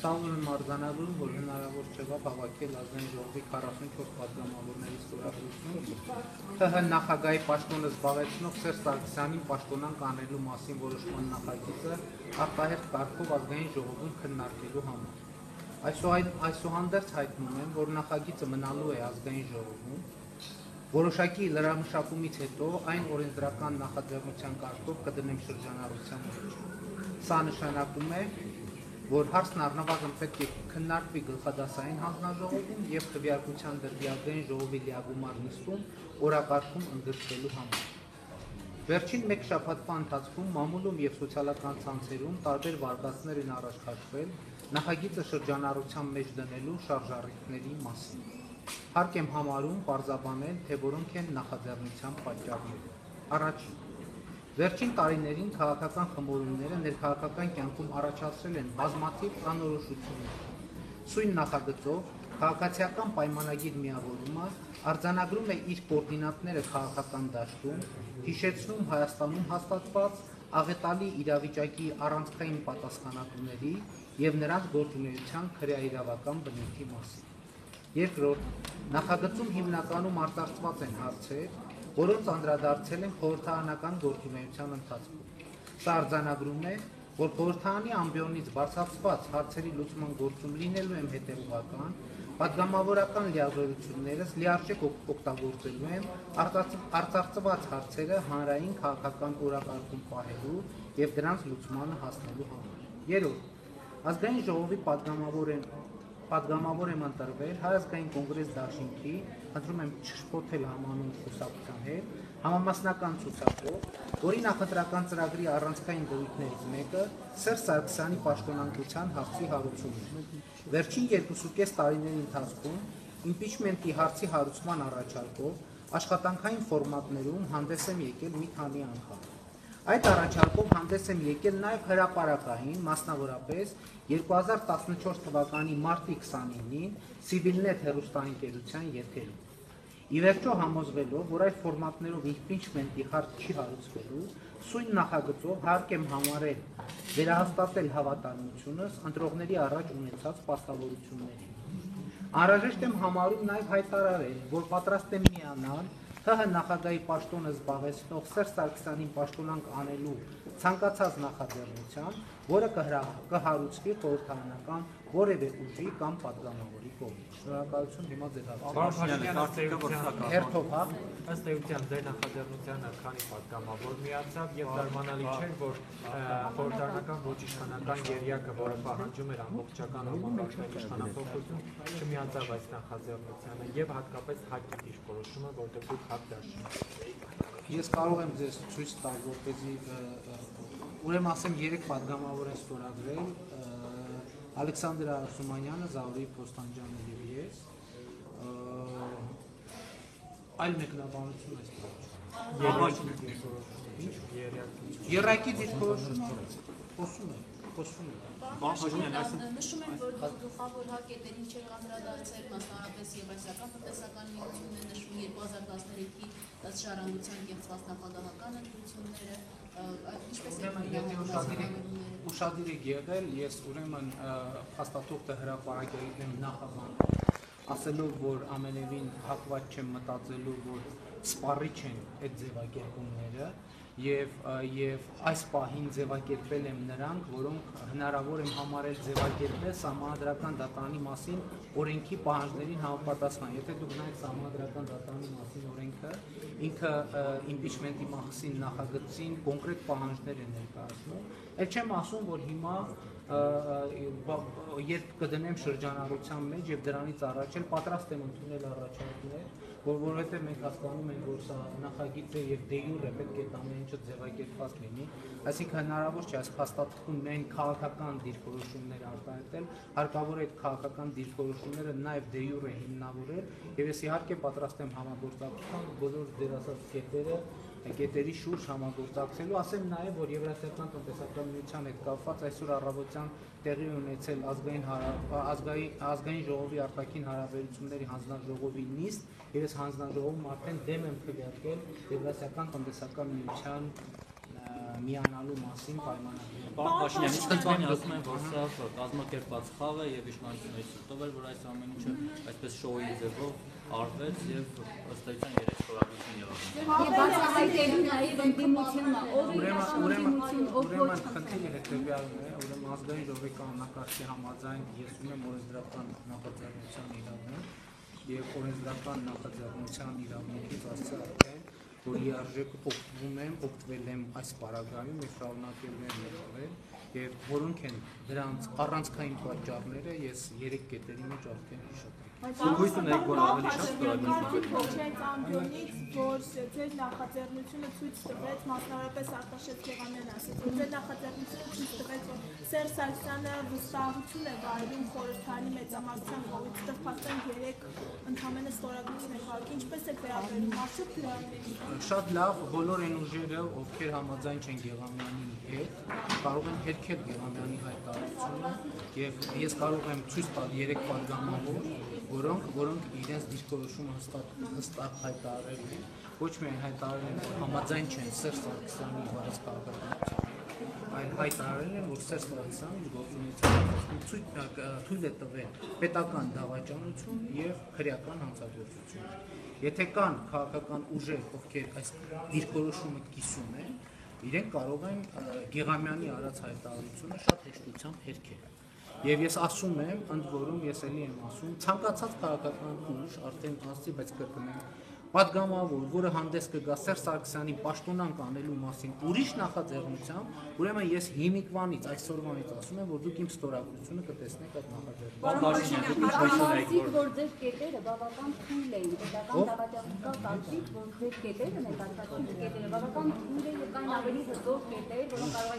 Սահուն մարգանավորում, որ հնարավոր չեղավ հավաքել ազգային ժողովի 44 պատգամավորներից խորհրդություն, ՀՀ նախագահի պաշտոնը զբաղեցնող Սերժ Սարգսյանին պաշտոնանկ անելու մասին որոշման նախագիծը արտահերթ կարգով ազգային ժողովում քննարկելու համար։ Այսուհանդերձ հայտնում եմ, որ նախագիծը մնալու է ազգային ժողովում, որոշակի լրամշակումից հետո այն օրենսդրական նախաձեռնության կարգով կդնեմ շրջանառության մեջ։ Սա նշանակում է, որ հարցն առնվազն պետք է քննարկվի գլխադասային հանձնաժողովում և քվեարկության դրվի ազգային ժողովի լիագումար նիստում օրակարգում ընդգրկվելու համար։ Վերջին մեկ շաբաթվա ընթացքում մամուլում և սոցիալական ցանցերում տարբեր վարկածներ են առաջ քաշվել նախագիծը շրջանառության մեջ դնելու շարժառիթների մասին։ Հարկ եմ համարում պարզաբանել, թե որոնք են նախաձեռնության պատճառները։ Առաջին, վերջին տարիներին քաղաքական խմորումները ներքաղաքական կյանքում առաջացրել են բազմաթիվ անորոշություններ։ Սույն նախագծով քաղաքացիական պայմանագիր միավորումը արձանագրում է իր կոորդինատները քաղաքական դաշտում, հիշեցնում Հայաստանում հաստատված աղետալի իրավիճակի առանցքային պատասխանատուների և նրանց գործունեության քրեաիրավական բնույթի մասին։ Երկրորդ, նախագծում հիմնականում արտարծված են հարցեր, որոնց անդրադարձել են խորհրդարանական գործունեության ընթացքում։ Սա արձանագրում է, որ խորհրդարանի ամբիոնից բարձրացված հարցերի լուծման գործում լինելու եմ հետևողական, պատգամավորական լիազորություններս լիարժեք օգտագործելու եմ արտարծված հարցերը հանրային քաղաքական օրակարգում պահելու և դրանց լուծմանը հասնելու համար։ Երրորդ, ազգային ժողովի պատգամավոր եմ ընտրվել Հայ ազգային կոնգրես դաշինքի, խնդրում եմ չշփոթել համանուն խոսակցության հետ, համամասնական ցուցակով, որի նախընտրական ծրագրի առանցքային դրույթներից մեկը Սերժ Սարգսյանի պաշտոնանկության հարցի հարուցումն է։ Վերջին 2.5 տարիների ընթացքում իմպիչմենտի հարցի հարուցման առաջարկով աշխատանքային ֆորմատներում հանդես եմ եկել մի քանի անգամ։ Այդ առաջարկով հանդես եմ եկել նաև հրապարակային, մասնավորապես 2014 թվականի մարտի 29-ին Civilnet հեռուստաընկերության եթերում։ Ի վերջո համոզվելով, որ այդ ֆորմատներով իմպիչմենտի հարց չի հարուցվելու, սույն նախագծով հարկ եմ համարել վերահաստատել հավատարմությունս ընտրողների առաջ ունեցած պարտավորություններին։ Անհրաժեշտ եմ համարում նաև հայտարարել, որ պատրաստ եմ միանալ ՀՀ նախագահի պաշտոնը զբաղեցնող Սերժ Սարգսյանին պաշտոնանկ անելու ցանկացած նախաձեռնության, որը կհարուցվի խորհրդարանական որևէ ուժի կամ պատգամավորի կողմից։ Շնորհակալություն, հիմա ձեր ըստ էության ձեր նախաձեռնությանը քանի պատգամավոր միացավ եւ զարմանալի չէ, որ խորհրդարանական ոչ իշխանական երյակը, որը պահանջում էր ամբողջական համակարգային իշխանափոխություն, չմիացավ այս նախաձեռնությանը եւ հատկապես ՀԱԿ-ի դիրքորոշումը, որտեղ դուք ՀԱԿ դաշինք։ Ես կարող եմ ձեզ ցույց տալ, որպեսզի ուրեմն ասեմ 3 պատգամավոր են ստորագրել Ալեքսանդր Արսումանյանը, Զավրի Պոստանջյանը եւ ես։ Այլ մեկնաբանություն այս երակի դիրքորոշումը խոսում է։ Նշում են, որ գլխավոր հակետերին չեք անդրադարձել, մասնավորապես Եվրասիական տնտեսական միությունն է նշվում 2013-ի շարժառության կեղծված նախագահական ընտրությունները, ինչպես է ուշադիր եք եղել, ես ուրեմն փաստաթուղթը հրապարակել եմ նախաբան, ասելով, որ ամենևին հակված չեմ մտածելու, որ սպառիչ են այդ ձևակերպումները և այս պահին ձևակերպել եմ նրանք, որոնք հնարավոր եմ համարել ձևակերպել սահմանադրական դատարանի մասին օրենքի պահանջներին համապատասխան։ Եթե դուք նայեք սահմանադրական դատարանի մասին օրենքը, ինքը իմպիչմենտի մասին նախագծին կոնկրետ պահանջներ է ներկայացնում, էլ չեմ ասում, որ հիմա երբ կդնեմ շրջանառության մեջ և դրանից առաջ էլ պատրաստ եմ ընդունել առաջարկներ, որովհետև մենք հասկանում ենք, որ սա նախագիծ է եւ դե յուրե պետք է ամեն ինչը ձևակերպված լինի, այսինքն հնարավոր չէ այս փաստաթղթում միայն քաղաքական դիրքորոշումներ արտահայտել, հարկավոր է այդ քաղաքական դիրքորոշումները նաեւ դե յուրե հիմնավորել եւ ես իհարկե պատրաստ եմ համագործակցության բոլոր դերասած կետերի շուրջ համագործակցելու, ասեմ նաեւ, որ Եվրասիական տնտեսական միության հետ կապված այսօր առավոտյան տեղի ունեցել ազգային ժողովի արտաքին հարաբերությունների հանձնաժողովի նիստ, եւ ես հանձնաժողովում արդեն դեմ եմ քվեարկել Եվրասիական տնտեսական միության միանալու մասին պայմանագրի։ Պարոն Փաշինյան, իսկ ընտրանի ասում են, որ սա կազմակերպված խաղ է եւ իշխանությունների ցույց որ այս ամեն ինչը այսպես շոուի ձևով արվեց եւ ըստ էության 3 խորհրդություն եղավ։ Եվ բացահայտելու նաեւ ընդդիմությունը, ուրեմն խնդիրը հետեւյալն է, ուրեմն ազգային ժողովի կանոնակարգի համաձայն ես ունեմ օրենսդրական նախաձեռնության իրավունք եւ օրենսդրական նախաձեռնության իրավունքից ասած որ իարժեք օգտվել եմ այս պարագայում եւ շարունակելու եմ եղել եւ որոնք են դրանց առանցքային պատճառները ես 3 կետերի մեջ արդեն հիշեցի։ Գույս ունեք, որ ավելի շատ ստորագրություն Փոքրեց ամբիոնից, որ ձեր նախաձեռնությունը ցույց տվեց, մասնավորապես Արտաշես Գեղամյանն ասաց, որ ձեր նախաձեռնությունը ցույց տվեց, որ Սերժ Սարգսյանը վստահություն է վայելում խորհրդարանի մեծամասնության կողմից տղպաստան 3 ընդհանրապես ստորագրություն է վարել, ինչպես է վերաբերում արդյոք դրանից։ Շատ լավ, բոլոր այն ուժերը, ովքեր համաձայն չեն Գեղամյանի հետ, կարող են հերքել Գեղամյանի հայտարարությունը եւ ես կարող եմ ցույց տալ 3 պատգամավոր, որոնք իրենց դիրքորոշումը հստակ հայտարարել են, ոչ միայն հայտարարել են, որ համաձայն չեն Սերժ Սարգսյանի վարած քաղաքականությամբ, այլ հայտարարել են, որ Սերժ Սարգսյանը իր գործունեությունը թույլ է տվել պետական դավաճանություն եւ քրեական հանցագործություն։ Եթե կան քաղաքական ուժեր, ովքեր այս դիրքորոշումը կիսում են, իրենք կարող են Գեղամյանի արած հայտարարությունը շատ հեշտությամբ հերքել։ Եվ ես ասում եմ, ընդ որում ես էլի եմ ասում, ցանկացած քաղաքական ուժ արդեն ասի, բայց կրկնեմ, պատգամավոր, որը հանդես կգա Սերժ Սարգսյանի պաշտոնանկ անելու մասին ուրիշ նախաձեռնությամբ, ուրեմն ես հիմիկվանից այսօրվանից ասում եմ, որ դուք իմ ստորագրությունը կտեսնեք այդ Պարոն որ ձեր կետերը բավական թույլ էին, պետական դավաճանական կարծիք, որ ձեր կետերը ներկայացնում կետերը բավական թույլ են, կային ավելի հզոր կետեր, որոնք կարող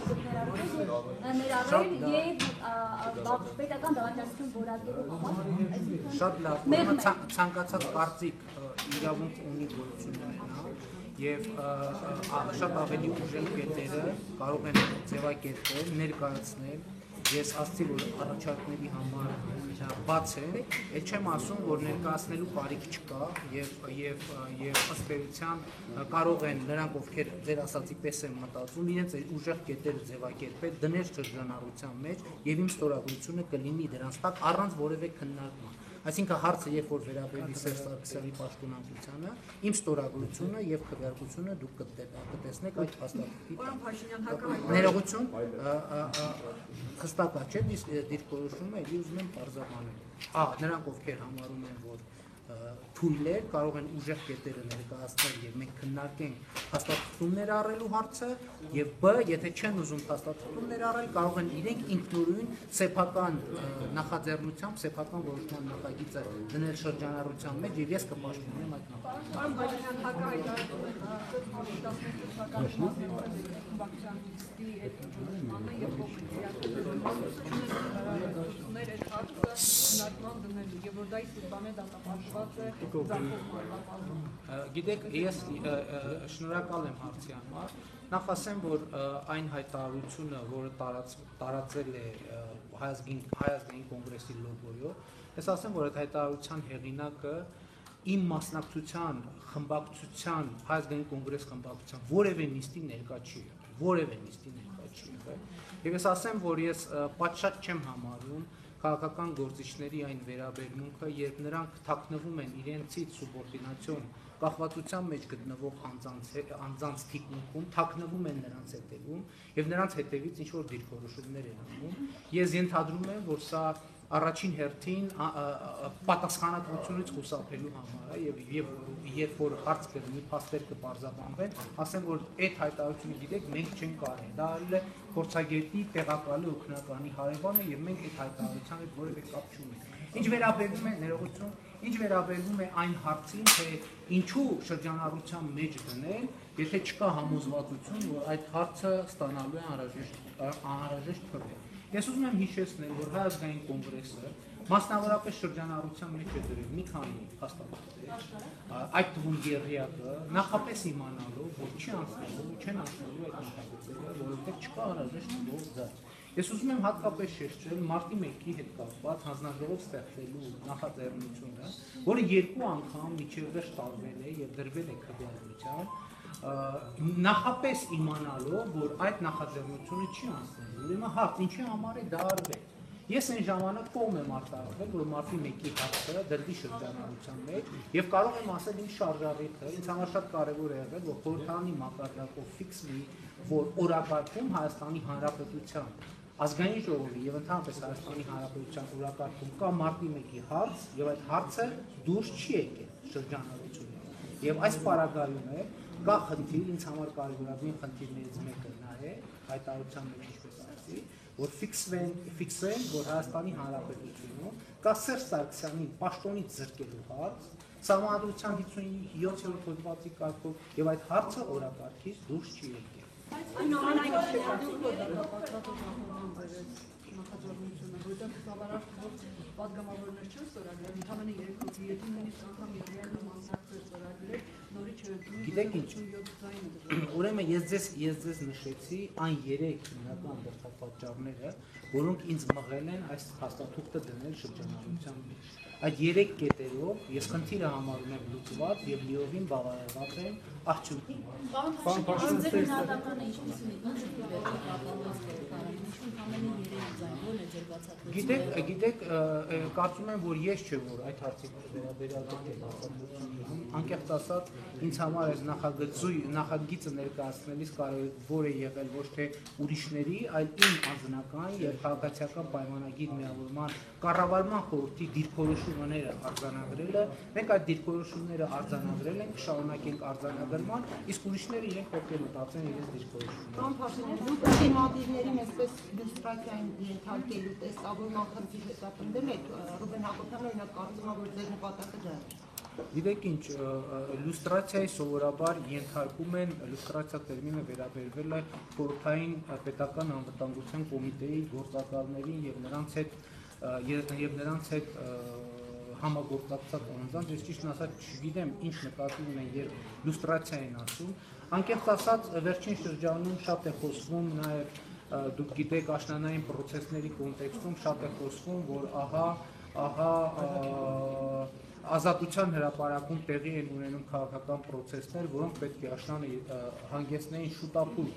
են ներառել եւ պետական դավաճանություն որակելու համար։ Շատ լավ, ցանկացած կարծիք իրավունք ունի գոյություն ունենա եւ շատ ավելի ուժեղ կետերը կարող են ձևակերպել, ներկայացնել։ Ես ասացի, որ առաջարկների համար բաց է, էլ չեմ ասում, որ ներկայացնելու կարիք չկա եւ ըստ էության կարող են նրանք, ովքեր ձեր ասացի պես են մտածում, իրենց ուժեղ կետերը ձևակերպել, դնել շրջանառության մեջ եւ իմ ստորագրությունը կլինի դրանց տակ առանց որևէ քննարկման։ Այսինքն հարցը երբ որ վերաբերի Սերժ Սարգսյանի պաշտոնանկությանը, իմ ստորագրությունը եւ քվեարկությունը դուք կտեսնեք այդ փաստաթղթի տակ։ Ներողություն, հստակ չէ, դիրքորոշումը էլի ուզում եմ բարձրանել։ Նրանք ովքեր համարում են, որ թույլեր կարող են ուժեղ կետերը ներկայացնել եւ մենք քննարկենք փաստաթղթումներ առելու հարցը եւ բ եթե չեն ուզում փաստաթղթումներ առել կարող են իրենք ինքնուրույն սեփական նախաձեռնությամբ սեփական որոշման նախագիծը դնել շրջանառության մեջ եւ ես կպաշտպանեմ այդ Գիտեք, ես շնորհակալ եմ հարցի համար, նախ ասեմ, որ այն հայտարարությունը, որը տարածել է Հայազգային կոնգրեսի լոգոյով, ես ասեմ, որ այդ հայտարարության հեղինակը իմ մասնակցության խմբակցության, Հայազգային կոնգրես խմբակցության որևէ նիստի ներկա չի եղել, եւ ես ասեմ, որ ես պատշաճ չեմ համարում քաղաքական գործիչների այն վերաբերմունքը, երբ նրանք թաքնվում են իրենցից սուբորդինացիոն կախվածության մեջ գտնվող անձանց թիկունքում, թաքնվում են նրանց հետևում եւ նրանց հետևից ինչ որ դիրքորոշումներ են անում։ Ես ենթադրում եմ, որ սա առաջին հերթին պատասխանատվությունից խուսափելու համար է եւ երբ որ հարց կլինի, փաստեր կբարձրաբանվեն, ասեմ, որ այդ հայտարարությունը գիտեք, մենք չենք կարել։ Դա այլ է փորձագետի տեղակալի օգնականի հարևանը եւ մենք այդ հայտարարության հետ որևէ կապ չունենք։ Ինչ վերաբերում է ներողություն, Ինչ վերաբերվում է այն հարցին, թե ինչու շրջանառության մեջ դնել, եթե չկա համոզվածություն, որ այդ հարցը ստանալու է անհրաժեշտ քվե։ Ես ուզում եմ հիշեցնել, որ Հայ ազգային կոնգրեսը մասնավորապես շրջանառության մեջ է դրել մի քանի փաստաթղթեր, այդ թվում եռյակը, նախապես իմանալով, որ չի անցնելու, չեն անցնելու այդ նախագծերը, որովհետև չկա անհրաժեշտ քվեով ձայ։ Ես ուզում եմ հատկապես շեշտել մարտի 1-ի հետ կապված հանձնաժողով ստեղծելու նախաձեռնությունը, որը 2 անգամ միջև վերջ տարվել է եւ դրվել է քվեադրության, նախապես իմանալով, որ այդ նախաձեռնությունը չի անցնելու։ Ուրեմն հարց ինչի համար է դա արվել։ Ես այն ժամանակ կողմ եմ արտահայտվել, որ մարտի 1-ի հարցը դրվի շրջանառության մեջ եւ կարող եմ ասել ինչ շարժառիթը, ինձ համար շատ կարեւոր է եղել, որ խորհրդարանի մակարդակով ֆիքսվի, որ օրակարգում Հայաստանի Հանրապետության ազգային ժողովի եւ ընդհանրապես Հայաստանի Հանրապետության օրակարգում կա մարտի 1-ի հարց եւ այդ հարցը դուրս չի եկել շրջանառությունից։ Եվ այս պարագայում է կա խնդիր, ինձ համար կարևորագույն խնդիրներից մեկը նա է, հայտարարության մեջ ինչպես ասի, որ ֆիքսեն, որ Հայաստանի Հանրապետությունում կա Սերժ Սարգսյանին պաշտոնից զրկելու հարց, Սահմանադրության 57-րդ հոդվածի կարգով եւ այդ հարցը օրակարգից դուրս չի եկել։ Այն նախաձեռնությունը, որտեղ բավարար պատգամավորներ չեն ստորագրել, ընդհանրապես 3 հոգի, եթե նույնիսկ անգամ եղել մասնակցել ստորագրել, նորից Գիտեք ինչ, ուրեմն ես ձեզ նշեցի այն 3 հիմնական դրդապատճառները, որոնք ինձ մղել են այս հաստատուկը դնել շրջանառության մեջ։ Այդ 3 կետերով ես խնդիրը համարում եմ լուծված եւ լիովին բավարարված եմ արդյունքում։ Պարոն Փաշինյան, ձեր գնահատականը ինչպես է, Գիտեք, կարծում եմ, որ ես չէ, որ այդ հարցի վերաբերյալ անկեղծ ասած, ինձ համար այս նախագիծը ներկայացնելիս կարևոր է եղել ոչ թե ուրիշների, այլ իմ անձնական եւ քաղաքացիական պայմանագիր միավորման կառավարման խորհրդի դիրքորոշումները արձանագրելը, մենք այդ դիրքորոշումները արձանագրել ենք, կշարունակենք արձանագրման, իսկ ուրիշները իրենք պետք է մտածեն իրենց դիրքորոշումները։ Պարոն Փաշինյան, դուք դիմադիրներին այսպես լուստրացիային ենթարկելու տեսավորման խնդիր հետապնդել եք, Ռուբեն Հակոբյանը օրինակ կարծում է, որ ձեր նպատակը դա է։ Գիտեք ինչ, լուստրացիայի սովորաբար ենթարկում են, լուստրացիա տերմինը վերաբերվել է խորհրդային պետական անվտանգության կոմիտեի գործակալներին եւ նրանց հետ համագործակցած անձանց, ես ճիշտն ասած չգիտեմ ինչ նկատի ունեն, երբ լուստրացիա են ասում, անկեղծ ասած վերջին շրջանում շատ է խոսվում նաեւ դուք գիտեք աշնանային պրոցեսների կոնտեքստում շատ է խոսվում, որ ահա ազատության հրապարակում տեղի են ունենում քաղաքական պրոցեսներ, որոնք պետք է աշնանը հանգեցնեին շուտապույտ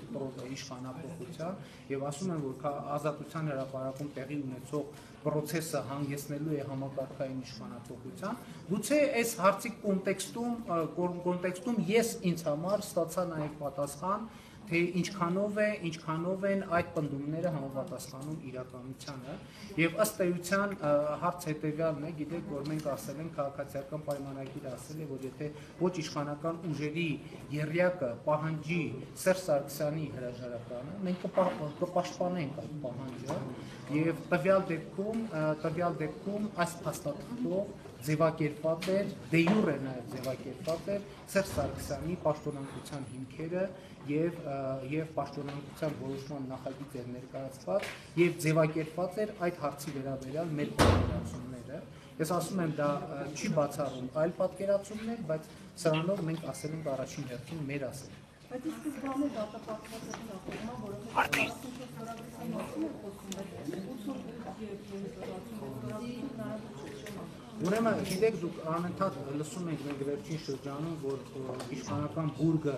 իշխանափոխության եւ ասում են, որ ազատության հրապարակում տեղի ունեցող պրոցեսը հանգեցնելու է համակարգային իշխանափոխության։ Գուցե այս հարցի կոնտեքստում ես ինձ համար ստացա նաեւ պատասխան, թե ինչքանով են այդ պնդումները համապատասխանում իրականությանը եւ ըստ էության հարց հետեւյալն է, գիտեք, որ մենք ասել ենք քաղաքացիական պայմանագիրը ասել է, որ եթե ոչ իշխանական ուժերի եռյակը պահանջի Սերժ Սարգսյանի հրաժարականը, մենք կպաշտպանենք այդ պահանջը եւ տվյալ դեպքում այս փաստաթղթով ձևակերպված էր, դե յուրե նաև ձևակերպված էր Սերժ Սարգսյանի պաշտոնանկության հիմքերը եւ պաշտոնանկության որոշման նախագիծ էր ներկայացված եւ ձևակերպված էր այդ հարցի վերաբերյալ մեր պատկերացումները։ Ես ասում եմ, դա չի բացառում այլ պատկերացումներ, բայց սրանով մենք ասել ենք առաջին հերթին մեր ասել։ Բայց իսկ բանը դատապարտված է նախորդման, որովհետեւ 44 հորագրության մասին է խոսում, Ուրեմն, գիտեք, դուք անընդհատ լսում եք մենք վերջին շրջանում, որ իշխանական բուրգը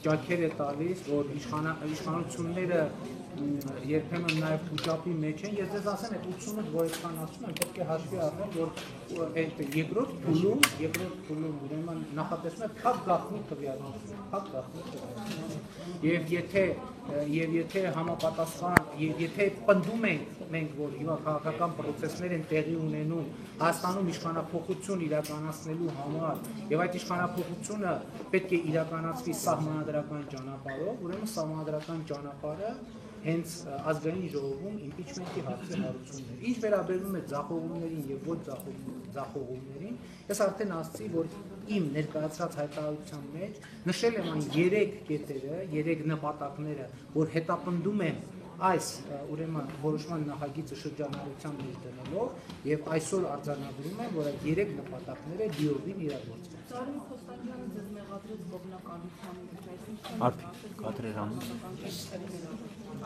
ճաքեր է տալիս, որ իշխանությունները երբեմն նաև փուշապի մեջ են, ես ձեզ ասեմ, այդ 80-ը գոյականացում եմ, պետք է հաշվի առնել, որ այդ երկրորդ փուլում ուրեմն նախատեսում է փակ գաղտնի քվեարկություն, եւ եթե համապատասխան, եթե պնդում ենք, որ քաղաքական պրոցեսներ են տեղի ունենում Հայաստանում իշխանափոխություն իրականացնելու համար, եւ այդ իշխանափոխությունը պետք է իրականացվի սահմանադրական ճանապարհով, ուրեմն սահմանադրական ճանապարհը հենց ազգային ժողովում իմպիչմենտի հարցի հարուցումն էր։ Ինչ վերաբերում է ձախողումներին եւ ոչ ձախողումներին, ես արդեն ասացի, որ իմ ներկայացրած հայտարարության մեջ նշել եմ այն 3 կետերը, 3 նպատակները, որ հետապնդում են այս ուրեմն որոշման նախագիծը շրջանառության մեջ դնելով եւ այսօր արձանագրում եմ, որ այդ 3 նպատակները դիովին իրագործվում։ Ծառայ Խոստանյանը ձեզ մեղադրեց գոբնականության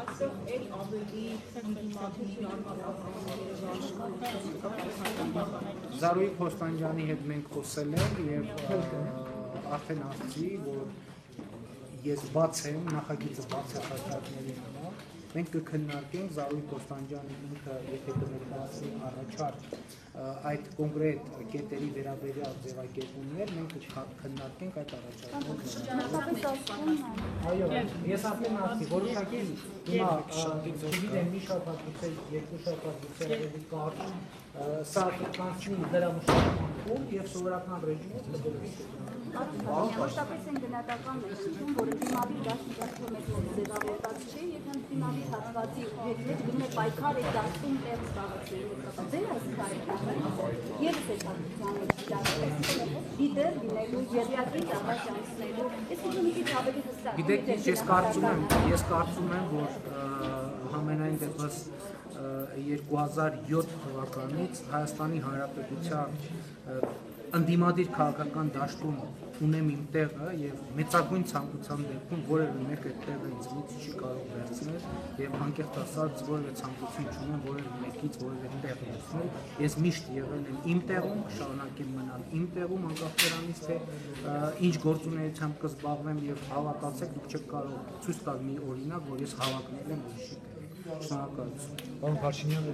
այստեղ էլ ավելի ինտիմատիվ Զարուհի Խոստանյանի հետ մենք խոսել ենք եւ արդեն ասացի, որ ես բաց եմ, նախագիծը բաց է խնդիրների համար։ Մենք կքննարկենք Զարուհի Խոստանյանի ինքը, եթե կներկայացնի առաջարկ այդ կոնկրետ կետերի վերաբերյալ ձևակերպումներ, մենք կքննարկենք այդ առաջարկները։ Այո, ես արդեն ասացի, որոշակի հիմա չգիտեմ մի շաբաթ գուցե երկու շաբաթ գուցե ավելի կարճ սա կանցնի դրամաշրջանում եւ սովորական ռեժիմով կդրվի։ Որոշապես են գնահատական ներշնչում, որը դիմալի դաշտի մեծ ձևավորված չէ եւ հենց դիմալի հատվածի հետ գնում է պայքար է դաշտում տեղ զբաղեցնելու։ Ձեր այս քայլը եւս է ցանկացած լիդեր լինելու, երյակի ճանաչ անցնելու, այս մի քիչ ավելի հստակ։ Գիտեք, ես կարծում եմ, որ համենայն դեպս 2007 թվականից Հայաստանի Հանրապետության ընդդիմադիր քաղաքական դաշտում ունեմ իմ տեղը եւ մեծագույն ցանկության դեպքում որևէ մեկը այդ տեղը ինձնից չի կարող վերցնել եւ անկեղծ ասած որևէ ցանկություն չունեմ որևէ մեկից որևէ տեղ վերցնել։ Ես միշտ եղել եմ իմ տեղում, կշարունակեմ մնալ իմ տեղում անկախ նրանից թե ինչ գործունեությամբ կզբաղվեմ եւ հավատացեք դուք չեք կարող ցույց տալ մի օրինակ, որ ես հավակնել եմ ուրիշի տեղ։ Շնորհակալություն։ Պարոն Փաշինյան